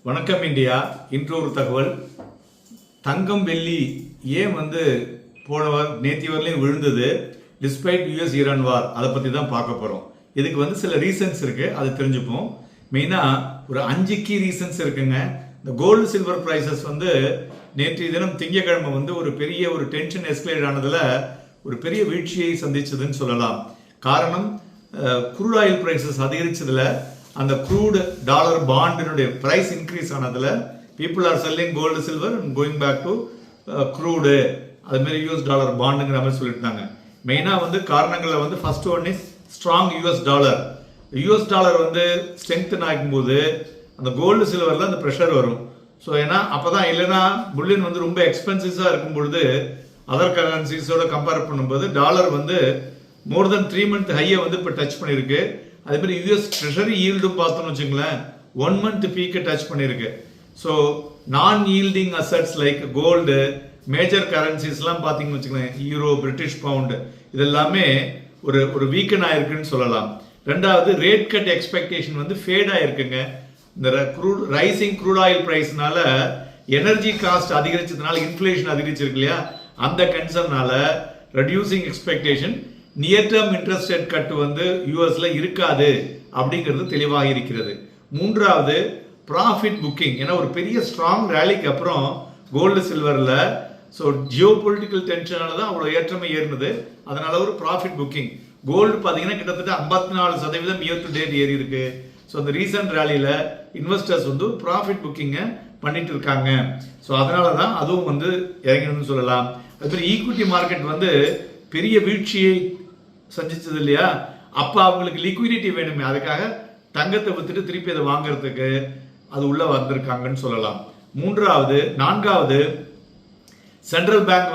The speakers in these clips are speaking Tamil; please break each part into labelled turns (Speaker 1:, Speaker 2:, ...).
Speaker 1: வணக்கம் இந்தியா. இன்று ஒரு தகவல். தங்கம் வெள்ளி ஏன் நேற்று வரலையும் விழுந்தது டிஸ்பைட் யூஎஸ் ஈரான் வார், அதை பற்றி தான் பார்க்க போகிறோம். இதுக்கு சில ரீசன்ஸ் இருக்கு, அதை தெரிஞ்சுப்போம். மெயினாக ஒரு 5 கீ ரீசன்ஸ் இருக்குங்க. இந்த கோல்டு சில்வர் ப்ரைசஸ் நேற்று தினம் திங்கக்கிழமை ஒரு பெரிய டென்ஷன் எஸ்கலேட் ஆனதில் ஒரு பெரிய வீழ்ச்சியை சந்திச்சதுன்னு சொல்லலாம். காரணம், குரூட் ஆயில் ப்ரைசஸ் அதிகரிச்சதுல அந்த க்ரூட் டாலர் பாண்டினுடைய பிரைஸ் இன்க்ரீஸ் ஆனதுல people are selling gold silver and going back to crude, அதுமாரி யூஎஸ் டாலர் பாண்டுங்கிற மாதிரி சொல்லிட்டாங்க. மெயினாக காரணங்களில் first one is strong US dollar. US dollar strengthen ஆகும்போது அந்த கோல்டு சில்வரில் அந்த ப்ரெஷர் வரும். ஸோ ஏன்னா அப்போ தான், இல்லைன்னா புல்லின் ரொம்ப எக்ஸ்பென்சிவாக இருக்கும் பொழுது அதர் கரன்சிஸோட கம்பேர் பண்ணும்போது டாலர் மோர் தென் 3 மந்த் ஹையை இப்போ டச் பண்ணியிருக்கு. அதே மாதிரி யூஎஸ் ட்ரெஷரி ஈல்டும் பார்த்தோம்னு வச்சுங்களேன், 1 மந்த் பீக்கை டச் பண்ணியிருக்கு. So non yielding assets like gold, major கரன்சிஸ்லாம் பார்த்தீங்கன்னு வச்சுங்களேன், யூரோ, பிரிட்டிஷ் பவுண்டு, இதெல்லாமே ஒரு வீக்கன் ஆயிருக்குன்னு சொல்லலாம். ரெண்டாவது, ரேட் கட் எக்ஸ்பெக்டேஷன் ஃபேட் ஆயிருக்குங்க. இந்த ரைசிங் க்ரூட் ஆயில் ப்ரைஸ்னால எனர்ஜி காஸ்ட் அதிகரிச்சதுனால இன்ஃப்ளேஷன் அதிகரிச்சிருக்கு இல்லையா, அந்த கன்சர்னால reducing expectation, near term interest rate cut யூஎஸ்ல இருக்காது அப்படிங்கிறது தெளிவாக இருக்கிறது. மூன்றாவது, ப்ராஃபிட் புக்கிங். ஏன்னா ஒரு பெரிய ஸ்ட்ராங் ரேலிக்கு அப்புறம் கோல்டு சில்வரில் ஜியோ பொலிட்டிக்கல் டென்ஷனால தான் அவ்வளோ ஏற்றமே ஏறினது. அதனால ஒரு ப்ராஃபிட் புக்கிங். கோல்டு பார்த்தீங்கன்னா கிட்டத்தட்ட 54% இயர் டு டேட் ஏறி இருக்கு. ஸோ அந்த ரீசன்ட் ரேலியில் இன்வெஸ்டர்ஸ் ப்ராஃபிட் புக்கிங்கை பண்ணிட்டு இருக்காங்க. ஸோ அதனால தான் அதுவும் இறங்கணும்னு சொல்லலாம். அதுமாதிரி ஈக்விட்டி மார்க்கெட் பெரிய வீழ்ச்சியை சந்திச்சது இல்லையா, அப்போ அவங்களுக்கு லிக்விடிட்டி வேணுமே, அதுக்காக தங்கத்தை வித்துட்டு திருப்பி அதை வாங்குறதுக்கு அது உள்ள வந்திருக்காங்கன்னு சொல்லலாம். நான்காவது, சென்ட்ரல் பேங்க்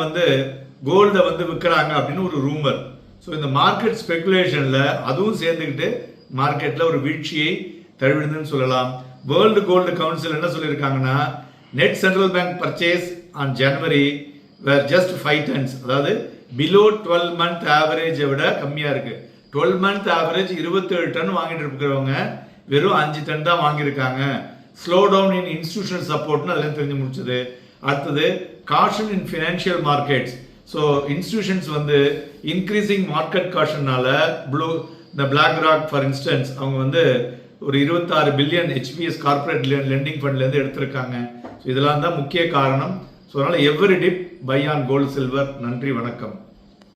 Speaker 1: கோல்டை விற்கிறாங்க அப்படின்னு ஒரு ரூமர். ஸோ இந்த மார்க்கெட் ஸ்பெகுலேஷன்ல அதுவும் சேர்ந்துக்கிட்டு மார்க்கெட்ல ஒரு வீழ்ச்சியை தழுவிடுதுன்னு சொல்லலாம். வேர்ல்டு கோல்டு கவுன்சில் என்ன சொல்லியிருக்காங்கன்னா, net central bank purchase on January were just 5 tons, அதாவது பிலோ 12 month ஆவரேஜை விட கம்மியா இருக்கு. 12 month ஆவரேஜ் 27 டன் வாங்கிட்டு இருக்கிறவங்க வெறும் 5 டன் தான் வாங்கியிருக்காங்க. ஸ்லோ டவுன் இன் இன்ஸ்டிடியூஷனல் சப்போர்ட்னு அதில் தெரிஞ்சு முடிச்சது. அடுத்தது, caution in financial markets. So institutions increasing market காஷன்னால இந்த பிளாக் ராக் ஃபார் இன்ஸ்டன்ஸ் அவங்க ஒரு 26 பில்லியன் HPS கார்பரேட் லெண்டிங் ஃபண்ட்லேருந்து எடுத்திருக்காங்க. ஸோ இதெல்லாம் தான் முக்கிய காரணம். ஸோ அதனால் every dip buy on gold silver. நன்றி, வணக்கம்.